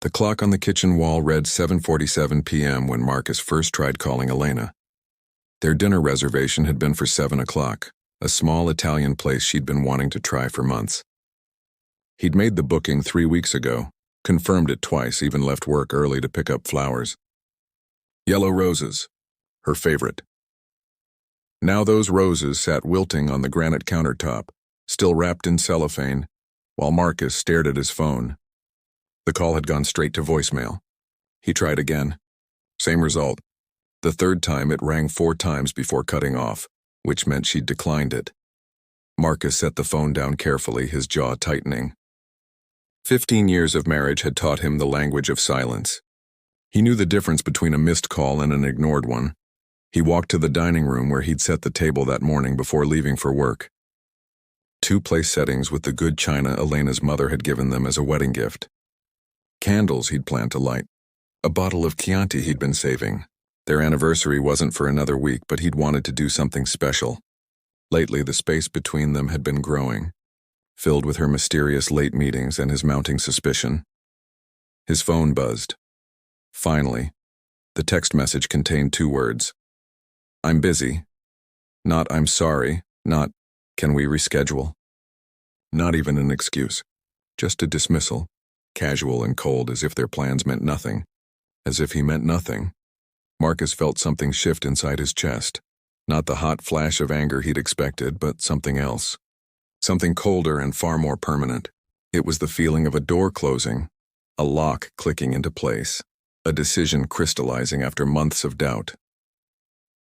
The clock on the kitchen wall read 7:47 p.m. when Marcus first tried calling Elena. Their dinner reservation had been for 7 o'clock, a small Italian place she'd been wanting to try for months. He'd made the booking 3 weeks ago, confirmed it twice, even left work early to pick up flowers. Yellow roses, her favorite. Now those roses sat wilting on the granite countertop, still wrapped in cellophane, while Marcus stared at his phone. The call had gone straight to voicemail. He tried again. Same result. The third time it rang 4 times before cutting off, which meant she'd declined it. Marcus set the phone down carefully, his jaw tightening. 15 years of marriage had taught him the language of silence. He knew the difference between a missed call and an ignored one. He walked to the dining room where he'd set the table that morning before leaving for work. 2 place settings with the good china Elena's mother had given them as a wedding gift. Candles he'd planned to light. A bottle of Chianti he'd been saving. Their anniversary wasn't for another week, but he'd wanted to do something special. Lately, the space between them had been growing, filled with her mysterious late meetings and his mounting suspicion. His phone buzzed. Finally, the text message contained 2 words. I'm busy. Not I'm sorry, not can we reschedule. Not even an excuse. Just a dismissal, casual and cold, as if their plans meant nothing. As if he meant nothing. Marcus felt something shift inside his chest. Not the hot flash of anger he'd expected, but something else. Something colder and far more permanent. It was the feeling of a door closing, a lock clicking into place, a decision crystallizing after months of doubt.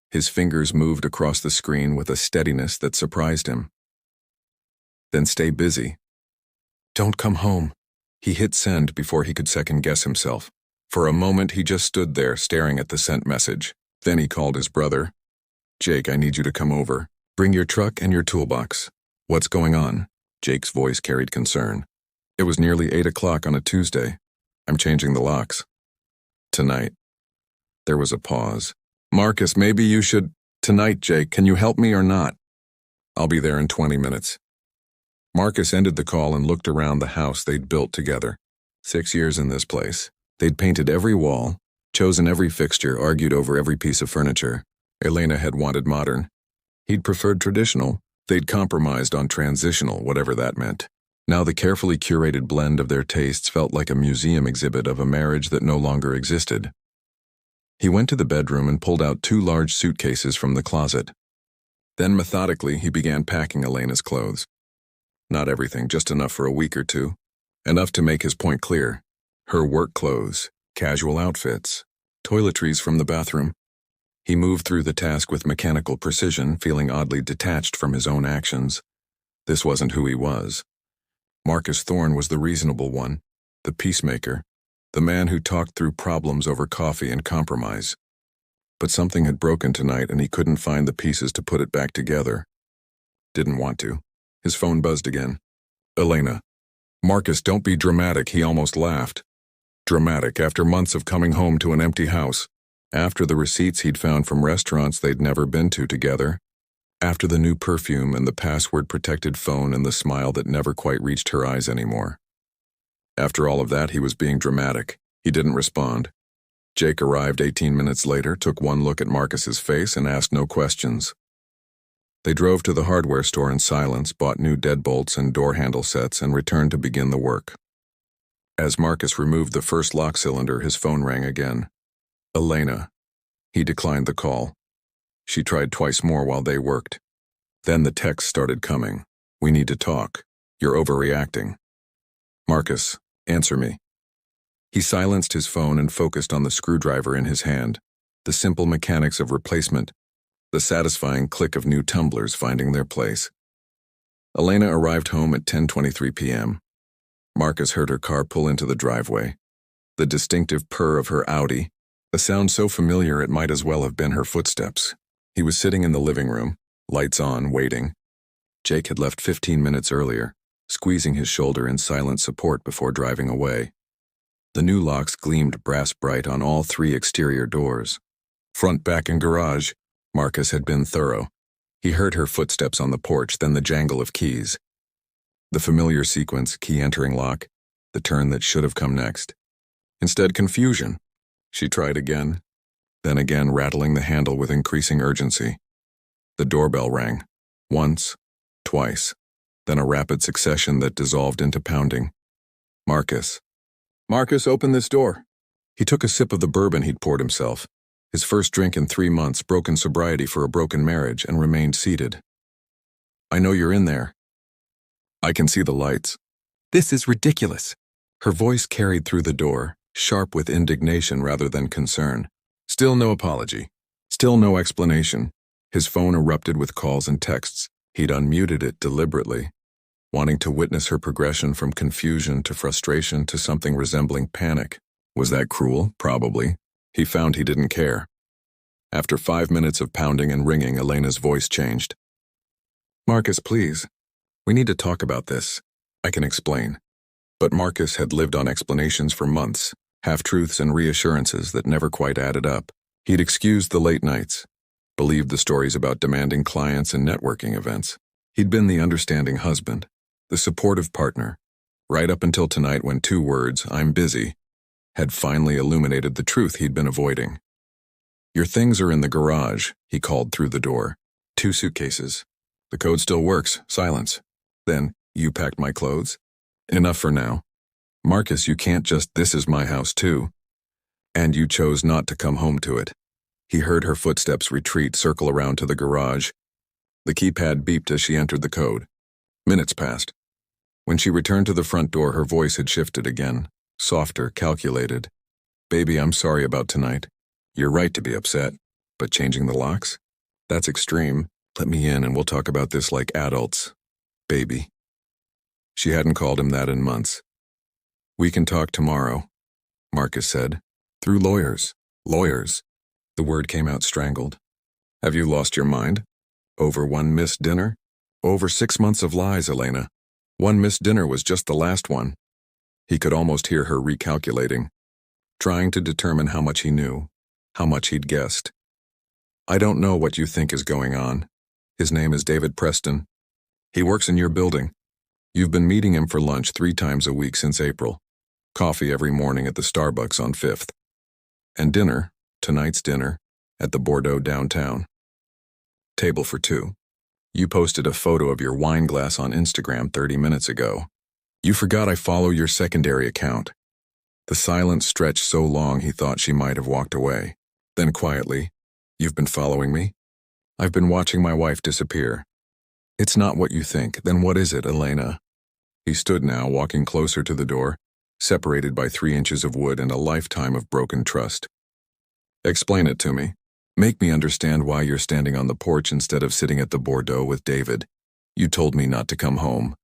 His fingers moved across the screen with a steadiness that surprised him. Then stay busy. Don't come home. He hit send before he could second-guess himself. For a moment, he just stood there, staring at the sent message. Then he called his brother. Jake, I need you to come over. Bring your truck and your toolbox. What's going on? Jake's voice carried concern. It was nearly 8 o'clock on a Tuesday. I'm changing the locks. Tonight. There was a pause. Marcus, maybe you should... Tonight, Jake, can you help me or not? I'll be there in 20 minutes. Marcus ended the call and looked around the house they'd built together. 6 years in this place. They'd painted every wall, chosen every fixture, argued over every piece of furniture. Elena had wanted modern. He'd preferred traditional. They'd compromised on transitional, whatever that meant. Now the carefully curated blend of their tastes felt like a museum exhibit of a marriage that no longer existed. He went to the bedroom and pulled out 2 large suitcases from the closet. Then methodically he began packing Elena's clothes. Not everything, just enough for a week or 2. Enough to make his point clear. Her work clothes, casual outfits, toiletries from the bathroom. He moved through the task with mechanical precision, feeling oddly detached from his own actions. This wasn't who he was. Marcus Thorne was the reasonable one, the peacemaker, the man who talked through problems over coffee and compromise. But something had broken tonight and he couldn't find the pieces to put it back together. Didn't want to. His phone buzzed again. Elena. Marcus, don't be dramatic, he almost laughed. Dramatic after months of coming home to an empty house. After the receipts he'd found from restaurants they'd never been to together. After the new perfume and the password-protected phone and the smile that never quite reached her eyes anymore. After all of that, he was being dramatic. He didn't respond. Jake arrived 18 minutes later, took one look at Marcus's face and asked no questions. They drove to the hardware store in silence, bought new deadbolts and door handle sets, and returned to begin the work. As Marcus removed the first lock cylinder, his phone rang again. Elena. He declined the call. She tried twice more while they worked. Then the text started coming. We need to talk. You're overreacting. Marcus, answer me. He silenced his phone and focused on the screwdriver in his hand, the simple mechanics of replacement, the satisfying click of new tumblers finding their place. Elena arrived home at 10:23 p.m. Marcus heard her car pull into the driveway. The distinctive purr of her Audi, a sound so familiar it might as well have been her footsteps. He was sitting in the living room, lights on, waiting. Jake had left 15 minutes earlier, squeezing his shoulder in silent support before driving away. The new locks gleamed brass bright on all 3 exterior doors. Front, back, and garage. Marcus had been thorough. He heard her footsteps on the porch, then the jangle of keys. The familiar sequence, key entering lock, the turn that should have come next. Instead, confusion. She tried again, then again, rattling the handle with increasing urgency. The doorbell rang. Once, twice, then a rapid succession that dissolved into pounding. Marcus. Marcus, open this door. He took a sip of the bourbon he'd poured himself, his first drink in 3 months, broken sobriety for a broken marriage, and remained seated. I know you're in there. I can see the lights. This is ridiculous. Her voice carried through the door, sharp with indignation rather than concern. Still no apology. Still no explanation. His phone erupted with calls and texts. He'd unmuted it deliberately, wanting to witness her progression from confusion to frustration to something resembling panic. Was that cruel? Probably. He found he didn't care. After 5 minutes of pounding and ringing, Elena's voice changed. Marcus, please. We need to talk about this. I can explain. But Marcus had lived on explanations for months, half-truths and reassurances that never quite added up. He'd excused the late nights, believed the stories about demanding clients and networking events. He'd been the understanding husband, the supportive partner, right up until tonight when 2 words, I'm busy, had finally illuminated the truth he'd been avoiding. Your things are in the garage, he called through the door. 2 suitcases. The code still works. Silence. Then, you packed my clothes? Enough for now. Marcus, you can't just, this is my house too. And you chose not to come home to it. He heard her footsteps retreat, circle around to the garage. The keypad beeped as she entered the code. Minutes passed. When she returned to the front door, her voice had shifted again. Softer, calculated. Baby, I'm sorry about tonight. You're right to be upset. But changing the locks? That's extreme. Let me in and we'll talk about this like adults. Baby. She hadn't called him that in months. We can talk tomorrow, Marcus said. Through lawyers. Lawyers. The word came out strangled. Have you lost your mind? Over 1 missed dinner? Over 6 months of lies, Elena. 1 missed dinner was just the last one. He could almost hear her recalculating, trying to determine how much he knew, how much he'd guessed. I don't know what you think is going on. His name is David Preston. He works in your building. You've been meeting him for lunch 3 times a week since April. Coffee every morning at the Starbucks on 5th. And dinner, tonight's dinner, at the Bordeaux downtown. Table for 2. You posted a photo of your wine glass on Instagram 30 minutes ago. You forgot I follow your secondary account. The silence stretched so long he thought she might have walked away. Then quietly, you've been following me? I've been watching my wife disappear. It's not what you think. Then what is it, Elena? He stood now, walking closer to the door, separated by 3 inches of wood and a lifetime of broken trust. Explain it to me. Make me understand why you're standing on the porch instead of sitting at the Bordeaux with David. You told me not to come home.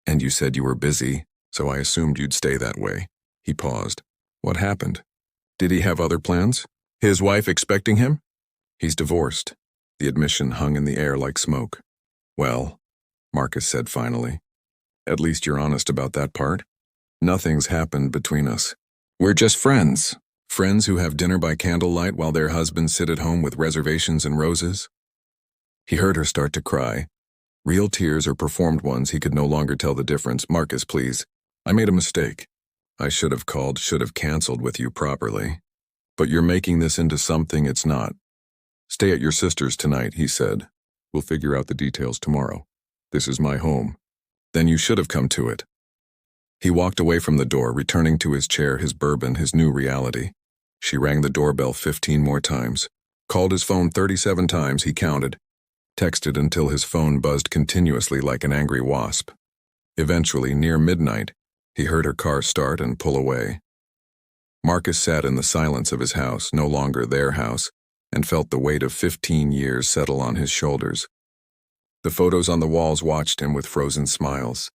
And you said you were busy, so I assumed you'd stay that way. He paused. What happened? Did he have other plans? His wife expecting him? He's divorced. The admission hung in the air like smoke. Well, Marcus said finally. At least you're honest about that part. Nothing's happened between us. We're just friends. Friends who have dinner by candlelight while their husbands sit at home with reservations and roses. He heard her start to cry. Real tears or performed ones, he could no longer tell the difference. Marcus, please. I made a mistake. I should have called, should have canceled with you properly. But you're making this into something it's not. Stay at your sister's tonight, he said. We'll figure out the details tomorrow. This is my home. Then you should have come to it. He walked away from the door, returning to his chair, his bourbon, his new reality. She rang the doorbell 15 more times. Called his phone 37 times, he counted. Texted until his phone buzzed continuously like an angry wasp. Eventually, near midnight, he heard her car start and pull away. Marcus sat in the silence of his house, no longer their house, and felt the weight of 15 years settle on his shoulders. The photos on the walls watched him with frozen smiles.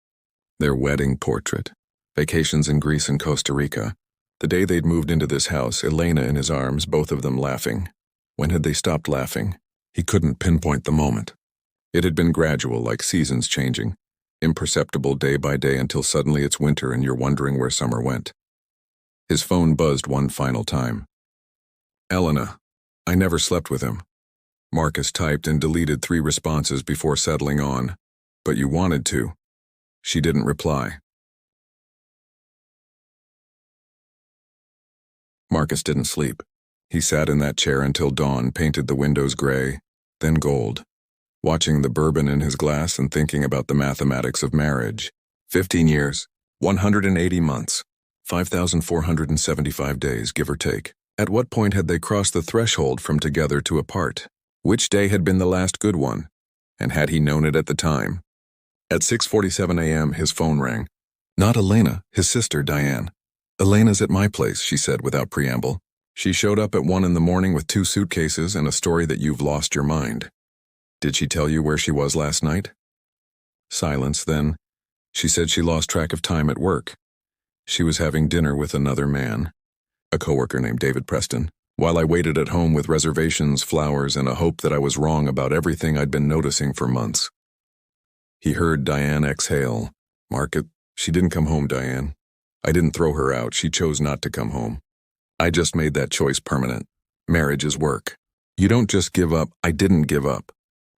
Their wedding portrait, vacations in Greece and Costa Rica. The day they'd moved into this house, Elena in his arms, both of them laughing. When had they stopped laughing? He couldn't pinpoint the moment. It had been gradual, like seasons changing, imperceptible day by day until suddenly it's winter and you're wondering where summer went. His phone buzzed one final time. Elena, I never slept with him. Marcus typed and deleted 3 responses before settling on. But you wanted to. She didn't reply. Marcus didn't sleep. He sat in that chair until dawn, painted the windows gray, then gold, watching the bourbon in his glass and thinking about the mathematics of marriage. 15 years, 180 months, 5,475 days, give or take. At what point had they crossed the threshold from together to apart? Which day had been the last good one? And had he known it at the time? At 6:47 a.m., his phone rang. Not Elena, his sister, Diane. Elena's at my place, she said without preamble. She showed up at 1 in the morning with 2 suitcases and a story that you've lost your mind. Did she tell you where she was last night? Silence, then. She said she lost track of time at work. She was having dinner with another man, a coworker named David Preston, while I waited at home with reservations, flowers, and a hope that I was wrong about everything I'd been noticing for months. He heard Diane exhale. Market, she didn't come home, Diane. I didn't throw her out. She chose not to come home. I just made that choice permanent. Marriage is work. You don't just give up. I didn't give up.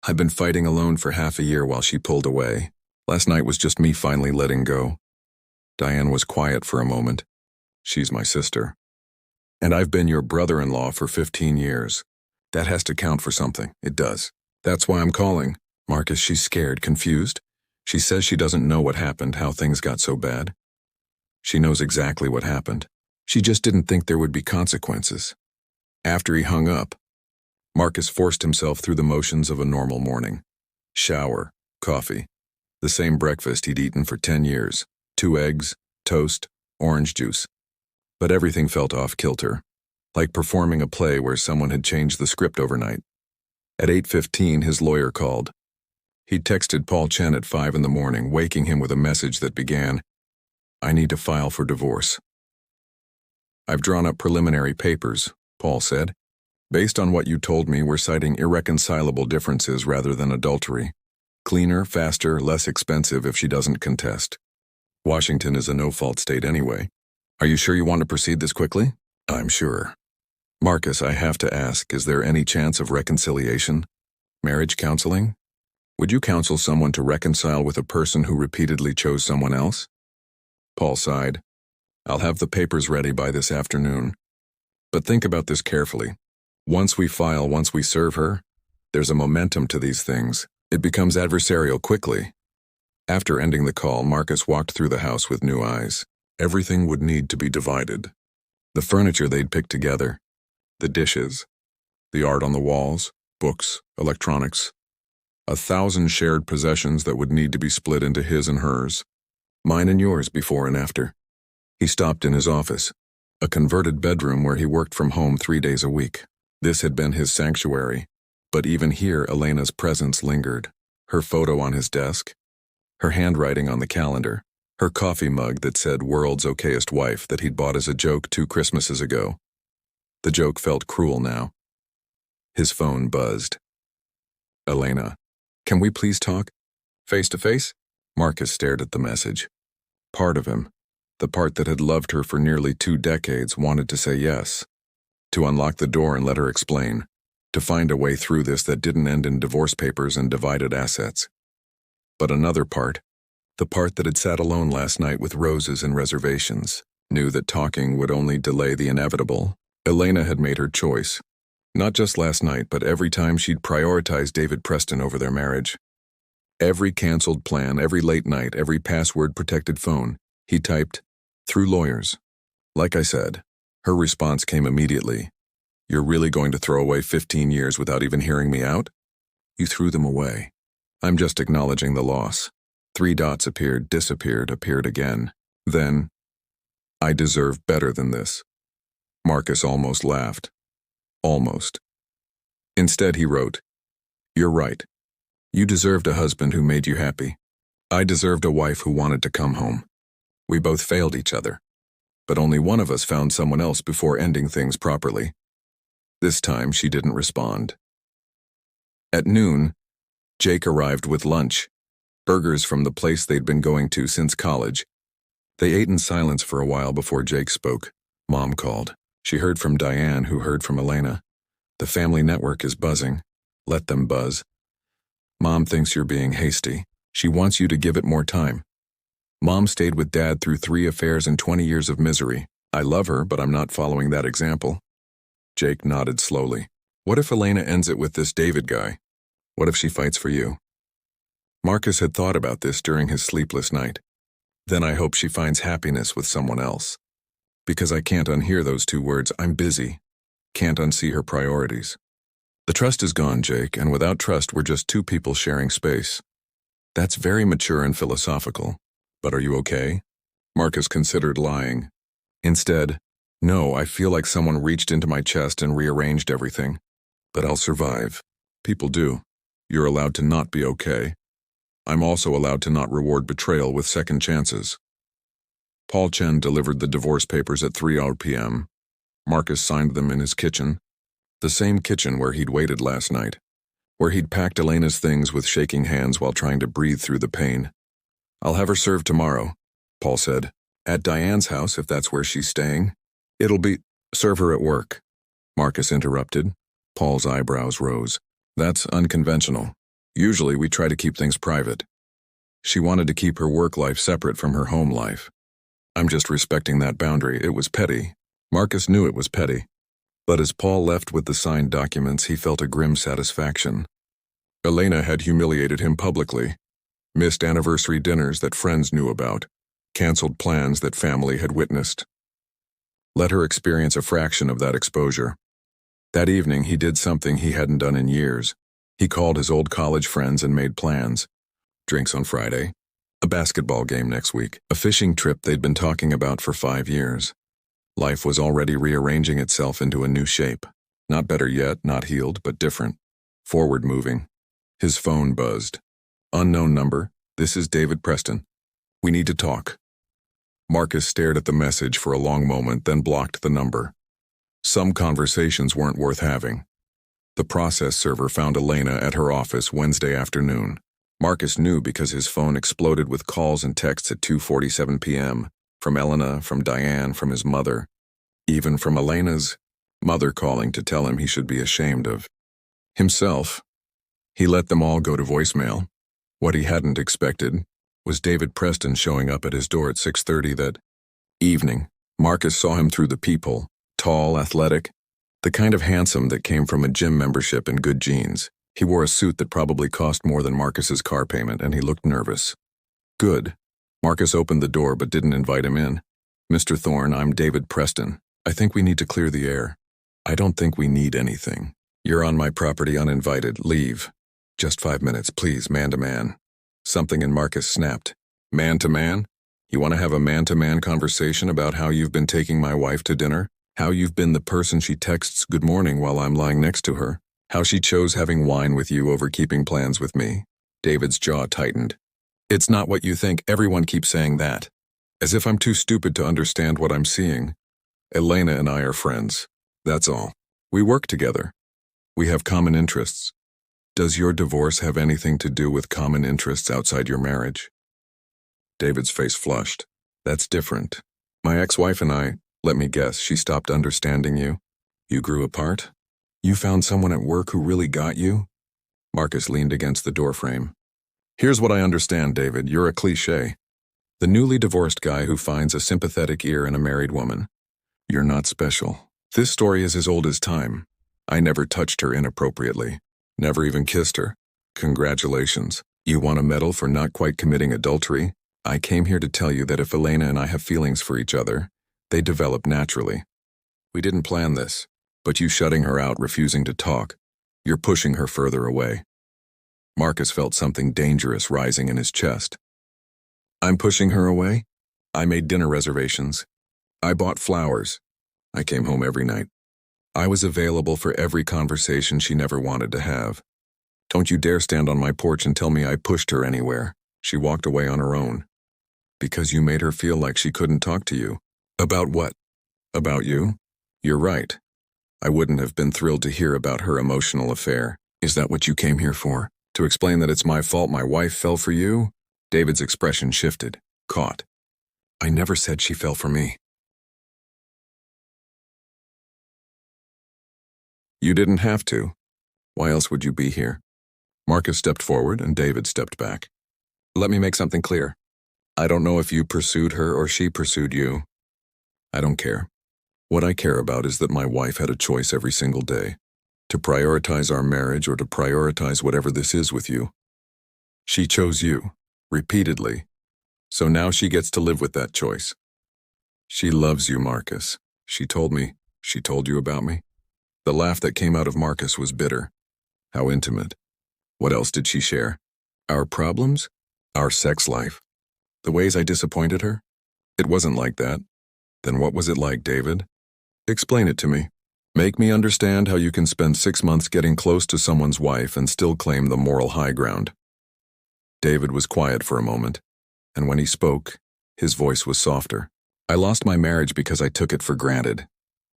I've been fighting alone for half a year while she pulled away. Last night was just me finally letting go. Diane was quiet for a moment. She's my sister. And I've been your brother-in-law for 15 years. That has to count for something. It does. That's why I'm calling. Marcus, she's scared, confused. She says she doesn't know what happened, how things got so bad. She knows exactly what happened. She just didn't think there would be consequences. After he hung up, Marcus forced himself through the motions of a normal morning. Shower, coffee, the same breakfast he'd eaten for 10 years. 2 eggs, toast, orange juice. But everything felt off-kilter, like performing a play where someone had changed the script overnight. At 8:15, his lawyer called. He'd texted Paul Chen at 5 in the morning, waking him with a message that began, I need to file for divorce. I've drawn up preliminary papers, Paul said. Based on what you told me, we're citing irreconcilable differences rather than adultery. Cleaner, faster, less expensive if she doesn't contest. Washington is a no-fault state anyway. Are you sure you want to proceed this quickly? I'm sure. Marcus, I have to ask, is there any chance of reconciliation? Marriage counseling? Would you counsel someone to reconcile with a person who repeatedly chose someone else? Paul sighed. I'll have the papers ready by this afternoon. But think about this carefully. Once we file, once we serve her, there's a momentum to these things. It becomes adversarial quickly. After ending the call, Marcus walked through the house with new eyes. Everything would need to be divided. The furniture they'd picked together, the dishes, the art on the walls, books, electronics, 1,000 shared possessions that would need to be split into his and hers, mine and yours before and after. He stopped in his office, a converted bedroom where he worked from home 3 days a week. This had been his sanctuary, but even here Elena's presence lingered. Her photo on his desk, her handwriting on the calendar, her coffee mug that said world's okayest wife that he'd bought as a joke 2 Christmases ago. The joke felt cruel now. His phone buzzed. Elena, can we please talk? Face to face? Marcus stared at the message. Part of him, the part that had loved her for nearly 2 decades, wanted to say yes. To unlock the door and let her explain. To find a way through this that didn't end in divorce papers and divided assets. But another part, the part that had sat alone last night with roses and reservations, knew that talking would only delay the inevitable. Elena had made her choice. Not just last night, but every time she'd prioritized David Preston over their marriage. Every canceled plan, every late night, every password-protected phone, he typed, through lawyers. Like I said, her response came immediately. You're really going to throw away 15 years without even hearing me out? You threw them away. I'm just acknowledging the loss. 3 dots appeared, disappeared, appeared again. Then, I deserve better than this. Marcus almost laughed. Almost. Instead, he wrote, You're right. You deserved a husband who made you happy. I deserved a wife who wanted to come home. We both failed each other. But only one of us found someone else before ending things properly. This time, she didn't respond. At noon, Jake arrived with lunch, burgers from the place they'd been going to since college. They ate in silence for a while before Jake spoke. Mom called. She heard from Diane, who heard from Elena. The family network is buzzing. Let them buzz. Mom thinks you're being hasty. She wants you to give it more time. Mom stayed with Dad through 3 affairs and 20 years of misery. I love her, but I'm not following that example. Jake nodded slowly. What if Elena ends it with this David guy? What if she fights for you? Marcus had thought about this during his sleepless night. Then I hope she finds happiness with someone else. Because I can't unhear those two words, I'm busy. Can't unsee her priorities. The trust is gone, Jake, and without trust we're just two people sharing space. That's very mature and philosophical. But are you okay? Marcus considered lying. Instead, no, I feel like someone reached into my chest and rearranged everything. But I'll survive. People do. You're allowed to not be okay. I'm also allowed to not reward betrayal with second chances. Paul Chen delivered the divorce papers at 3 p.m. Marcus signed them in his kitchen. The same kitchen where he'd waited last night. Where he'd packed Elena's things with shaking hands while trying to breathe through the pain. I'll have her served tomorrow, Paul said. At Diane's house, if that's where she's staying. It'll be... Serve her at work, Marcus interrupted. Paul's eyebrows rose. That's unconventional. Usually we try to keep things private. She wanted to keep her work life separate from her home life. I'm just respecting that boundary. It was petty. Marcus knew it was petty. But as Paul left with the signed documents, he felt a grim satisfaction. Elena had humiliated him publicly. Missed anniversary dinners that friends knew about. Canceled plans that family had witnessed. Let her experience a fraction of that exposure. That evening, he did something he hadn't done in years. He called his old college friends and made plans. Drinks on Friday, a basketball game next week, a fishing trip they'd been talking about for 5 years. Life was already rearranging itself into a new shape. Not better yet, not healed, but different. Forward moving. His phone buzzed. Unknown number, this is David Preston. We need to talk. Marcus stared at the message for a long moment, then blocked the number. Some conversations weren't worth having. The process server found Elena at her office Wednesday afternoon. Marcus knew because his phone exploded with calls and texts at 2:47 p.m. From Elena, from Diane, from his mother. Even from Elena's mother calling to tell him he should be ashamed of himself. He let them all go to voicemail. What he hadn't expected was David Preston showing up at his door at 6:30 that evening. Marcus saw him through the peephole, tall, athletic, the kind of handsome that came from a gym membership and good jeans. He wore a suit that probably cost more than Marcus's car payment, and he looked nervous. Good. Marcus opened the door but didn't invite him in. Mr. Thorne, I'm David Preston. I think we need to clear the air. I don't think we need anything. You're on my property uninvited. Leave. Just 5 minutes, please, man to man. Something in Marcus snapped. Man to man? You want to have a man-to-man conversation about how you've been taking my wife to dinner? How you've been the person she texts good morning while I'm lying next to her? How she chose having wine with you over keeping plans with me? David's jaw tightened. It's not what you think. Everyone keeps saying that. As if I'm too stupid to understand what I'm seeing. Elena and I are friends. That's all. We work together. We have common interests. Does your divorce have anything to do with common interests outside your marriage? David's face flushed. That's different. My ex-wife and I, let me guess, she stopped understanding you. You grew apart? You found someone at work who really got you? Marcus leaned against the doorframe. Here's what I understand, David. You're a cliché. The newly divorced guy who finds a sympathetic ear in a married woman. You're not special. This story is as old as time. I never touched her inappropriately. Never even kissed her. Congratulations. You want a medal for not quite committing adultery? I came here to tell you that if Elena and I have feelings for each other, they develop naturally. We didn't plan this, but you shutting her out, refusing to talk, you're pushing her further away. Marcus felt something dangerous rising in his chest. I'm pushing her away? I made dinner reservations. I bought flowers. I came home every night. I was available for every conversation she never wanted to have. Don't you dare stand on my porch and tell me I pushed her anywhere. She walked away on her own. Because you made her feel like she couldn't talk to you. About what? About you? You're right. I wouldn't have been thrilled to hear about her emotional affair. Is that what you came here for? To explain that it's my fault my wife fell for you? David's expression shifted, caught. I never said she fell for me. You didn't have to. Why else would you be here? Marcus stepped forward and David stepped back. Let me make something clear. I don't know if you pursued her or she pursued you. I don't care. What I care about is that my wife had a choice every single day, to prioritize our marriage or to prioritize whatever this is with you. She chose you, repeatedly, so now she gets to live with that choice. She loves you, Marcus. She told me. She told you about me. The laugh that came out of Marcus was bitter. How intimate. What else did she share? Our problems? Our sex life? The ways I disappointed her? It wasn't like that. Then what was it like, David? Explain it to me. Make me understand how you can spend 6 months getting close to someone's wife and still claim the moral high ground. David was quiet for a moment, and when he spoke, his voice was softer. I lost my marriage because I took it for granted.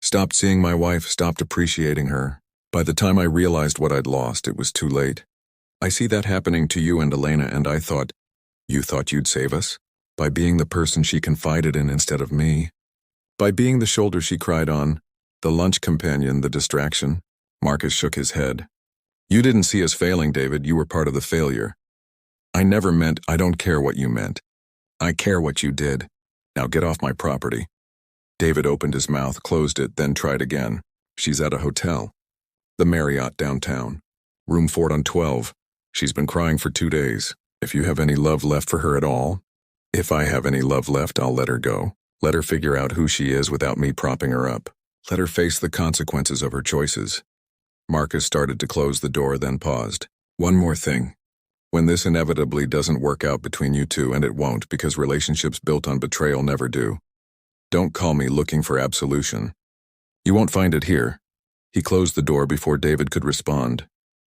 Stopped seeing my wife, stopped appreciating her. By the time I realized what I'd lost, it was too late. I see that happening to you and Elena, and I thought, you thought you'd save us? By being the person she confided in instead of me. By being the shoulder she cried on, the lunch companion, the distraction. Marcus shook his head. You didn't see us failing, David. You were part of the failure. I never meant I don't care what you meant. I care what you did. Now get off my property. David opened his mouth, closed it, then tried again. She's at a hotel. The Marriott downtown. Room 412. She's been crying for 2 days. If you have any love left for her at all, if I have any love left, I'll let her go. Let her figure out who she is without me propping her up. Let her face the consequences of her choices. Marcus started to close the door, then paused. One more thing. When this inevitably doesn't work out between you two, and it won't because relationships built on betrayal never do, don't call me looking for absolution. You won't find it here. He closed the door before David could respond.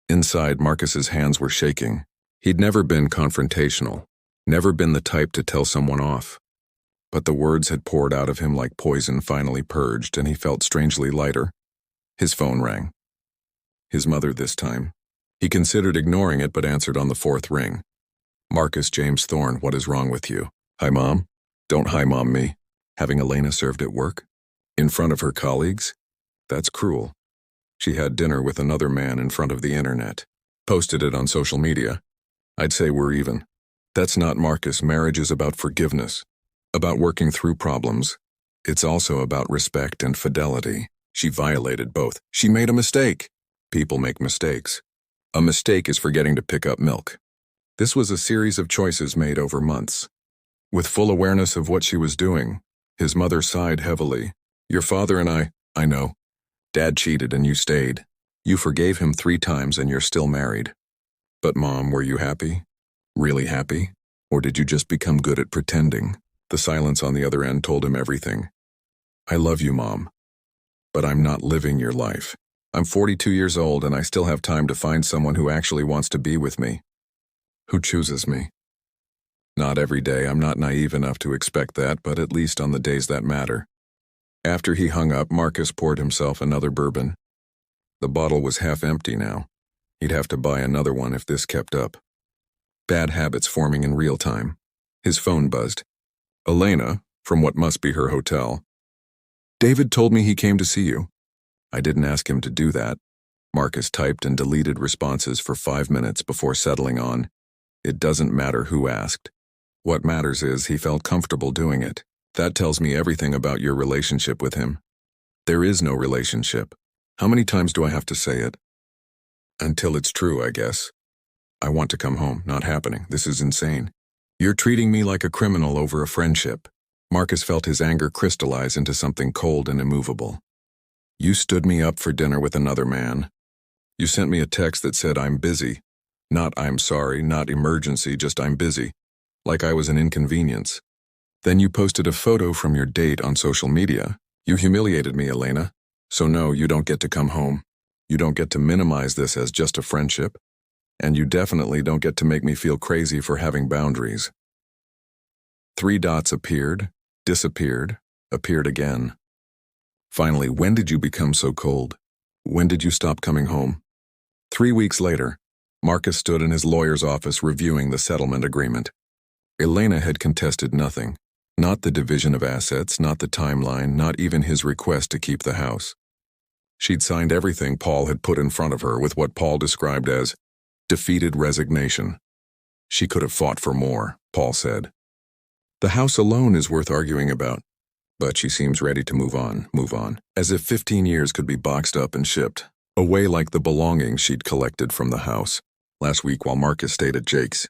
Inside, Marcus's hands were shaking. He'd never been confrontational, never been the type to tell someone off. But the words had poured out of him like poison finally purged, and he felt strangely lighter. His phone rang. His mother this time. He considered ignoring it but answered on the 4th ring. Marcus James Thorne, what is wrong with you? Hi, Mom? Don't hi, Mom me. Having Elena served at work? In front of her colleagues? That's cruel. She had dinner with another man in front of the internet. Posted it on social media. I'd say we're even. That's not Marcus. Marriage is about forgiveness. About working through problems. It's also about respect and fidelity. She violated both. She made a mistake. People make mistakes. A mistake is forgetting to pick up milk. This was a series of choices made over months. With full awareness of what she was doing, his mother sighed heavily. Your father and I know. Dad cheated and you stayed. You forgave him 3 times and you're still married. But Mom, were you happy? Really happy? Or did you just become good at pretending? The silence on the other end told him everything. I love you, Mom. But I'm not living your life. I'm 42 years old and I still have time to find someone who actually wants to be with me. Who chooses me? Not every day. I'm not naive enough to expect that, but at least on the days that matter. After he hung up, Marcus poured himself another bourbon. The bottle was half empty now. He'd have to buy another one if this kept up. Bad habits forming in real time. His phone buzzed. Elena, from what must be her hotel. David told me he came to see you. I didn't ask him to do that. Marcus typed and deleted responses for 5 minutes before settling on, it doesn't matter who asked. What matters is he felt comfortable doing it. That tells me everything about your relationship with him. There is no relationship. How many times do I have to say it? Until it's true, I guess. I want to come home. Not happening. This is insane. You're treating me like a criminal over a friendship. Marcus felt his anger crystallize into something cold and immovable. You stood me up for dinner with another man. You sent me a text that said I'm busy. Not I'm sorry, not emergency, just I'm busy. Like I was an inconvenience. Then you posted a photo from your date on social media. You humiliated me, Elena. So no, you don't get to come home. You don't get to minimize this as just a friendship. And you definitely don't get to make me feel crazy for having boundaries. 3 dots appeared, disappeared, appeared again. Finally, when did you become so cold? When did you stop coming home? 3 weeks later, Marcus stood in his lawyer's office reviewing the settlement agreement. Elena had contested nothing. Not the division of assets, not the timeline, not even his request to keep the house. She'd signed everything Paul had put in front of her with what Paul described as defeated resignation. She could have fought for more, Paul said. The house alone is worth arguing about. But she seems ready to move on, as if 15 years could be boxed up and shipped away like the belongings she'd collected from the house last week while Marcus stayed at Jake's,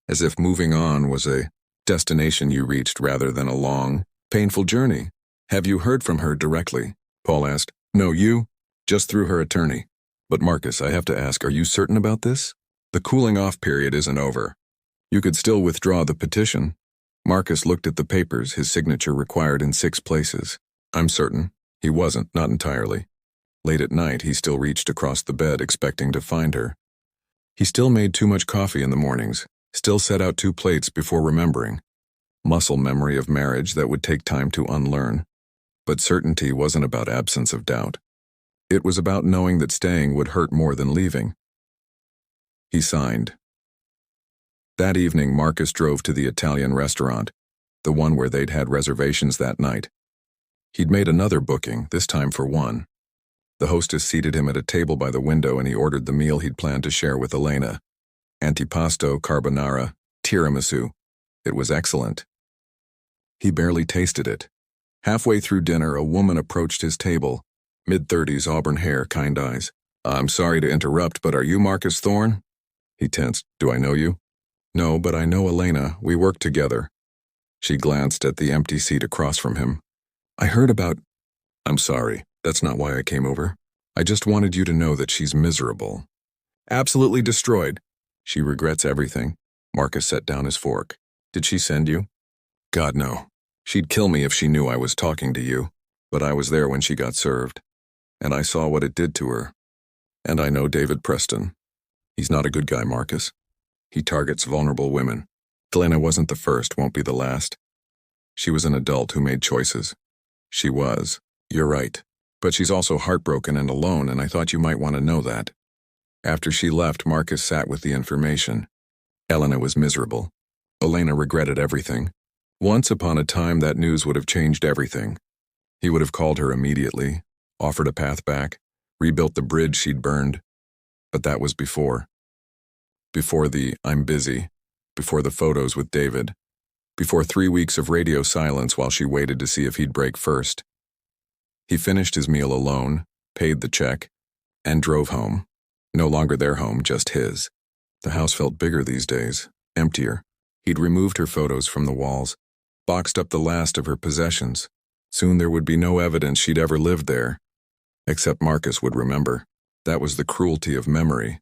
as if moving on was a destination you reached rather than a long, painful journey. Have you heard from her directly? Paul asked. No, you? Just through her attorney. But Marcus, I have to ask, are you certain about this? The cooling off period isn't over. You could still withdraw the petition. Marcus looked at the papers, his signature required in 6 places. I'm certain. He wasn't, not entirely. Late at night, he still reached across the bed expecting to find her. He still made too much coffee in the mornings, still set out 2 plates before remembering. Muscle memory of marriage that would take time to unlearn. But certainty wasn't about absence of doubt. It was about knowing that staying would hurt more than leaving. He signed. That evening, Marcus drove to the Italian restaurant, the one where they'd had reservations that night. He'd made another booking, this time for 1. The hostess seated him at a table by the window and he ordered the meal he'd planned to share with Elena. Antipasto, carbonara, tiramisu. It was excellent. He barely tasted it. Halfway through dinner, a woman approached his table, mid-30s, auburn hair, kind eyes. I'm sorry to interrupt, but are you Marcus Thorne? He tensed. Do I know you? No, but I know Elena. We work together. She glanced at the empty seat across from him. I heard about... I'm sorry. That's not why I came over. I just wanted you to know that she's miserable. Absolutely destroyed. She regrets everything. Marcus set down his fork. Did she send you? God, no. She'd kill me if she knew I was talking to you. But I was there when she got served. And I saw what it did to her. And I know David Preston. He's not a good guy, Marcus. He targets vulnerable women. Elena wasn't the first, won't be the last. She was an adult who made choices. She was. You're right. But she's also heartbroken and alone, and I thought you might want to know that. After she left, Marcus sat with the information. Elena was miserable. Elena regretted everything. Once upon a time, that news would have changed everything. He would have called her immediately, offered a path back, rebuilt the bridge she'd burned. But that was before. Before the I'm busy, before the photos with David, before 3 weeks of radio silence while she waited to see if he'd break first. He finished his meal alone, paid the check, and drove home. No longer their home, just his. The house felt bigger these days, emptier. He'd removed her photos from the walls, boxed up the last of her possessions. Soon there would be no evidence she'd ever lived there. Except Marcus would remember. That was the cruelty of memory.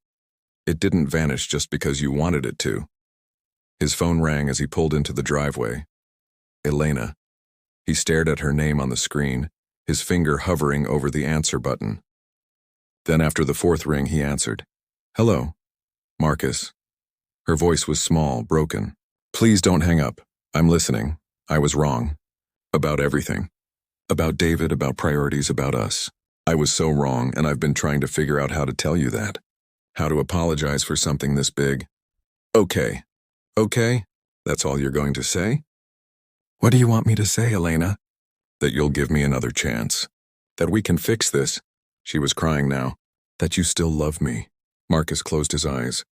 It didn't vanish just because you wanted it to. His phone rang as he pulled into the driveway. Elena. He stared at her name on the screen, his finger hovering over the answer button. Then after the 4th ring, he answered. Hello. Marcus. Her voice was small, broken. Please don't hang up. I'm listening. I was wrong. About everything. About David, about priorities, about us. I was so wrong, and I've been trying to figure out how to tell you that. How to apologize for something this big. Okay. Okay? That's all you're going to say? What do you want me to say, Elena? That you'll give me another chance. That we can fix this. She was crying now. That you still love me. Marcus closed his eyes.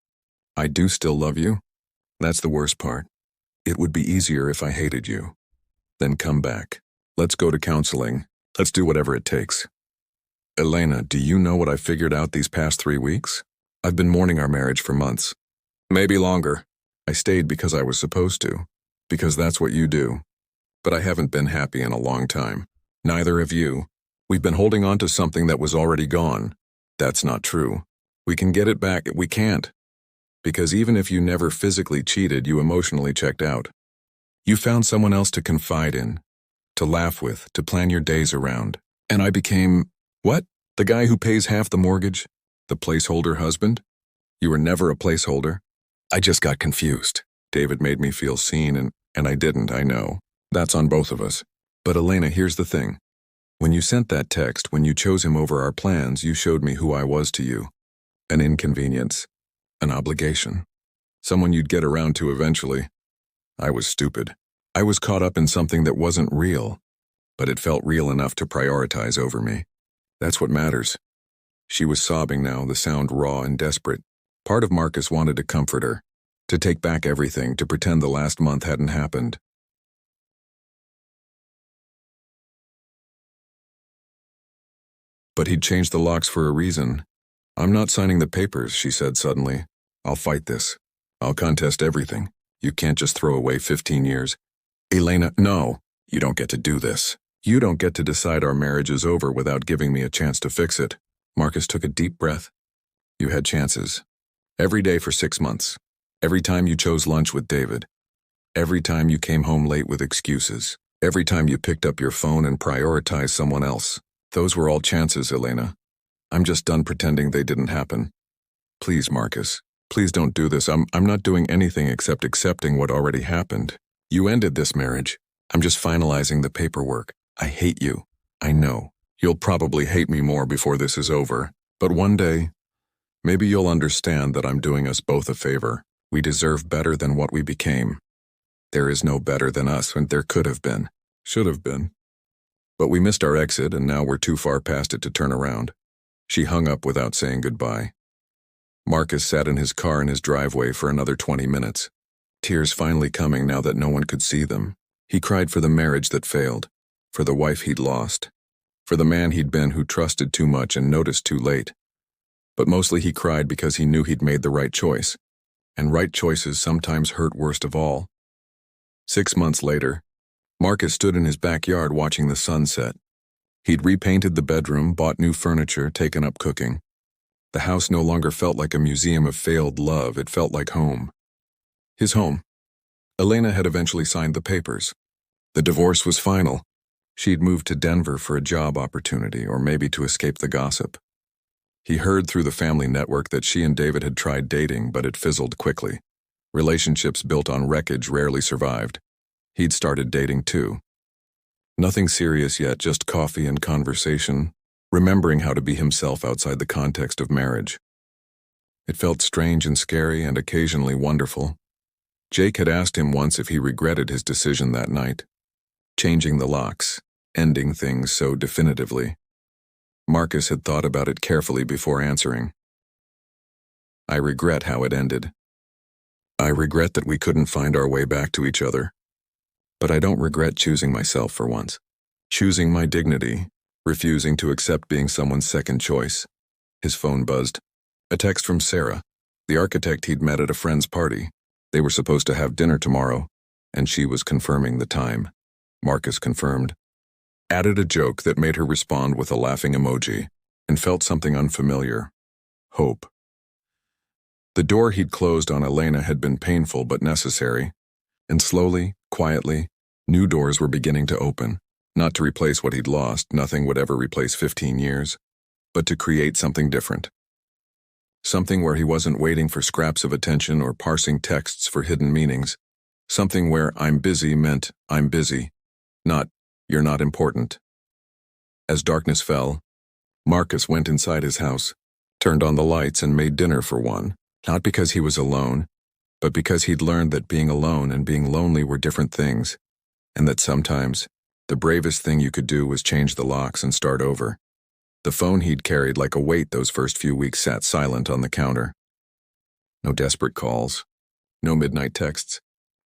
I do still love you? That's the worst part. It would be easier if I hated you. Then come back. Let's go to counseling. Let's do whatever it takes. Elena, do you know what I figured out these past 3 weeks? I've been mourning our marriage for months. Maybe longer. I stayed because I was supposed to. Because that's what you do. But I haven't been happy in a long time. Neither have you. We've been holding on to something that was already gone. That's not true. We can get it back. We can't. Because even if you never physically cheated, you emotionally checked out. You found someone else to confide in, to laugh with, to plan your days around. And I became, what? The guy who pays half the mortgage? The placeholder husband? You were never a placeholder. I just got confused. David made me feel seen and I didn't, I know. That's on both of us. But Elena, here's the thing. When you sent that text, when you chose him over our plans, you showed me who I was to you. An inconvenience. An obligation. Someone you'd get around to eventually. I was stupid. I was caught up in something that wasn't real, but it felt real enough to prioritize over me. That's what matters. She was sobbing now, the sound raw and desperate. Part of Marcus wanted to comfort her, to take back everything, to pretend the last month hadn't happened. But he'd changed the locks for a reason. "I'm not signing the papers," she said suddenly. "I'll fight this. I'll contest everything. You can't just throw away 15 years. Elena, no, you don't get to do this. You don't get to decide our marriage is over without giving me a chance to fix it." Marcus took a deep breath. "You had chances. Every day for 6 months. Every time you chose lunch with David. Every time you came home late with excuses. Every time you picked up your phone and prioritized someone else. Those were all chances, Elena. I'm just done pretending they didn't happen. Please, Marcus, please don't do this. I'm not doing anything except accepting what already happened. You ended this marriage. I'm just finalizing the paperwork. I hate you. I know. You'll probably hate me more before this is over. But one day, maybe you'll understand that I'm doing us both a favor. We deserve better than what we became. There is no better than us, and there could have been. Should have been. But we missed our exit, and now we're too far past it to turn around." She hung up without saying goodbye. Marcus sat in his car in his driveway for another 20 minutes. Tears finally coming now that no one could see them. He cried for the marriage that failed, for the wife he'd lost, for the man he'd been who trusted too much and noticed too late. But mostly he cried because he knew he'd made the right choice, and right choices sometimes hurt worst of all. 6 months later, Marcus stood in his backyard watching the sunset. He'd repainted the bedroom, bought new furniture, taken up cooking. The house no longer felt like a museum of failed love, it felt like home. His home. Elena had eventually signed the papers. The divorce was final. She'd moved to Denver for a job opportunity, or maybe to escape the gossip. He heard through the family network that she and David had tried dating, but it fizzled quickly. Relationships built on wreckage rarely survived. He'd started dating too. Nothing serious yet, just coffee and conversation, remembering how to be himself outside the context of marriage. It felt strange and scary and occasionally wonderful. Jake had asked him once if he regretted his decision that night. Changing the locks, ending things so definitively. Marcus had thought about it carefully before answering. "I regret how it ended. I regret that we couldn't find our way back to each other. But I don't regret choosing myself for once. Choosing my dignity, refusing to accept being someone's second choice." His phone buzzed. A text from Sarah, the architect he'd met at a friend's party. They were supposed to have dinner tomorrow, and she was confirming the time. Marcus confirmed. Added a joke that made her respond with a laughing emoji, and felt something unfamiliar. Hope. The door he'd closed on Elena had been painful but necessary, and slowly, quietly, new doors were beginning to open, not to replace what he'd lost, nothing would ever replace 15 years, but to create something different. Something where he wasn't waiting for scraps of attention or parsing texts for hidden meanings. Something where "I'm busy" meant "I'm busy," not "you're not important." As darkness fell, Marcus went inside his house, turned on the lights and made dinner for one, not because he was alone, but because he'd learned that being alone and being lonely were different things, and that sometimes the bravest thing you could do was change the locks and start over. The phone he'd carried like a weight those first few weeks sat silent on the counter. No desperate calls, no midnight texts,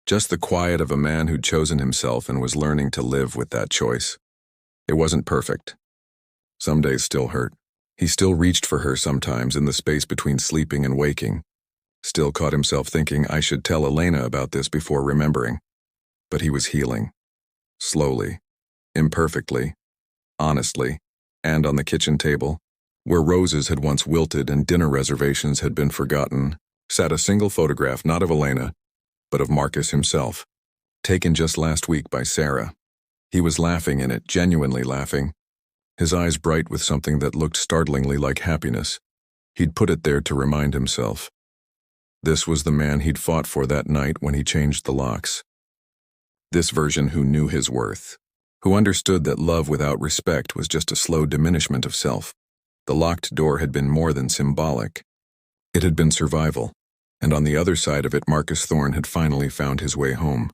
just the quiet of a man who'd chosen himself and was learning to live with that choice. It wasn't perfect. Some days still hurt. He still reached for her sometimes in the space between sleeping and waking. Still caught himself thinking, "I should tell Elena about this before remembering." But he was healing. Slowly, imperfectly, honestly, and on the kitchen table, where roses had once wilted and dinner reservations had been forgotten, sat a single photograph not of Elena, but of Marcus himself, taken just last week by Sarah. He was laughing in it, genuinely laughing, his eyes bright with something that looked startlingly like happiness. He'd put it there to remind himself. This was the man he'd fought for that night when he changed the locks. This version who knew his worth, who understood that love without respect was just a slow diminishment of self. The locked door had been more than symbolic. It had been survival, and on the other side of it Marcus Thorne had finally found his way home.